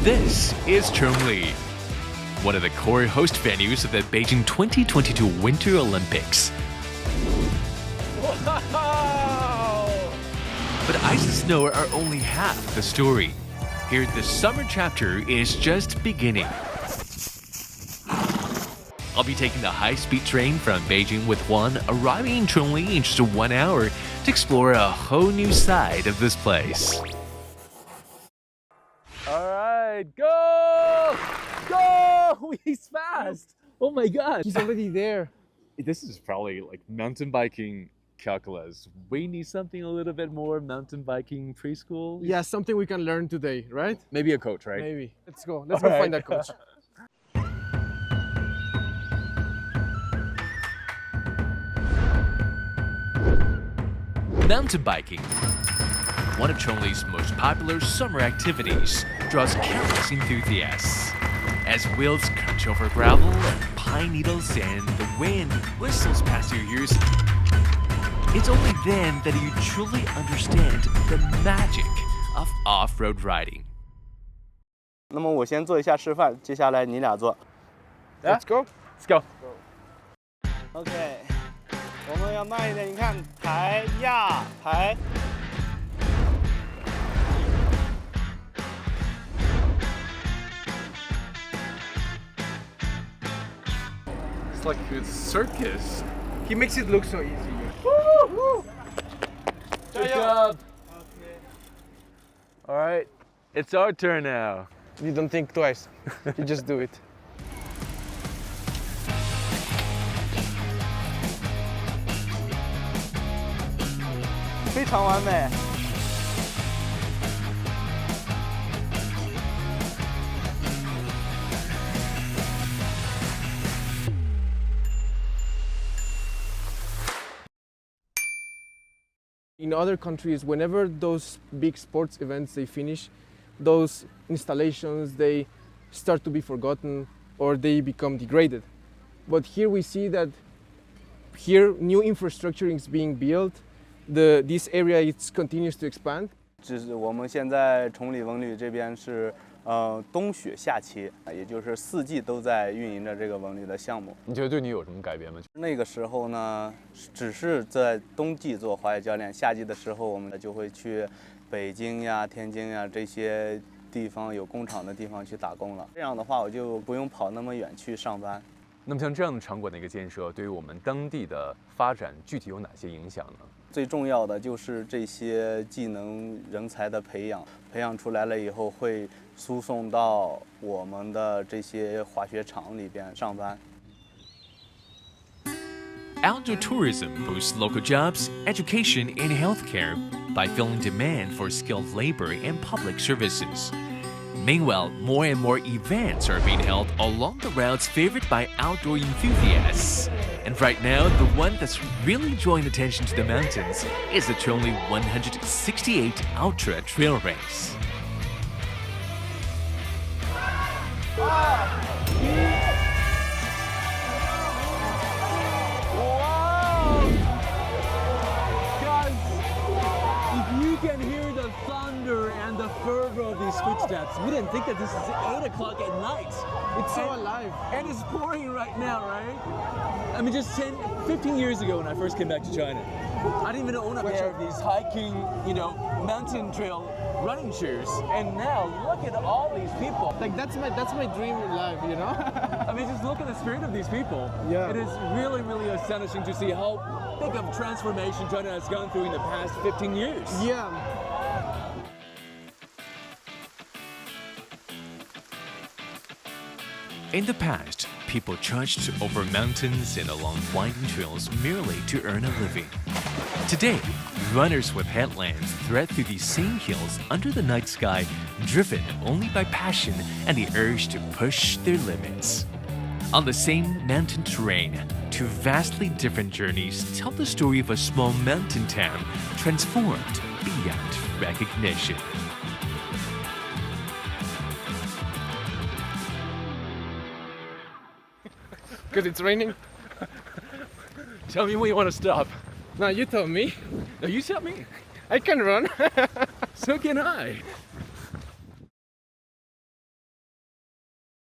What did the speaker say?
This is Chongli, one of the core host venues of the Beijing 2022 Winter Olympics. Wow! But ice and snow are only half the story. Here, the summer chapter is just beginning. I'll be taking the high-speed train from Beijing with Juan, arriving in Chongli in just 1 hour to explore a whole new side of this place. All right, go! Go! He's fast! Oh my God! He's already there. This is probably like mountain biking calculus. We need something a little bit more mountain biking preschool. Yeah, something we can learn today, right? Maybe a coach, right? Maybe. Let's go. Let's go find that coach. Mountain biking, one of Chongli's most popular summer activities, draws countless enthusiasts. As wheels crunch over gravel and pine needles and the wind whistles past your ears, it's only then that you truly understand the magic of off-road riding. 那么我先做一下示范，接下来你俩做。Let's go. Let's go. OK， 我们要慢一点，你看，抬压抬。It's like a circus. He makes it look so easy. Good job. All right, it's our turn now. You don't think twice. You just do it. 非常完美。In other countries, whenever those big sports events they finish, those installations they start to be forgotten or they become degraded. But here we see that here new infrastructure is being built. This area it continues to expand. 就是我们现在崇礼文旅这边是冬雪夏期，也就是4季都在运营着这个文旅的项目。你觉得对你有什么改变吗？那个时候呢，只是在冬季做滑雪教练，夏季的时候我们就会去北京呀、天津呀这些地方有工厂的地方去打工了。这样的话，我就不用跑那么远去上班。那么像这样的场馆的一个建设，对于我们当地的发展具体有哪些影响呢？最重要的就是这些技能人才的培养，培养出来了以后会输送到我们的这些滑雪场里边上班。Outdoor tourism boosts local jobs, education, and healthcare by filling demand for skilled labor and public services. Meanwhile, more and more events are being held along the routes favored by outdoor enthusiasts. And right now, the one that's really drawing attention to the mountains is the Chongli 168 Ultra Trail Race. Can hear the thunder and the fervor of these footsteps. We didn't think that this is 8 o'clock at night. It's so alive. And it's pouring right now, right? I mean, just 15 years ago when I first came back to China, I didn't even own a pair of these hiking, mountain trail running shoes. And now, look at all these people. Like that's my dream in life, you know? I mean, just look at the spirit of these people. Yeah. It is really, really astonishing to see how big of transformation China has gone through in the past 15 years. Yeah. In the past, people trudged over mountains and along winding trails merely to earn a living. Today, runners with headlamps thread through these same hills under the night sky, driven only by passion and the urge to push their limits. On the same mountain terrain, two vastly different journeys tell the story of a small mountain town transformed beyond recognition. Because it's raining. Tell me when you want to stop. Now you tell me. No, you tell me. I can run. So can I.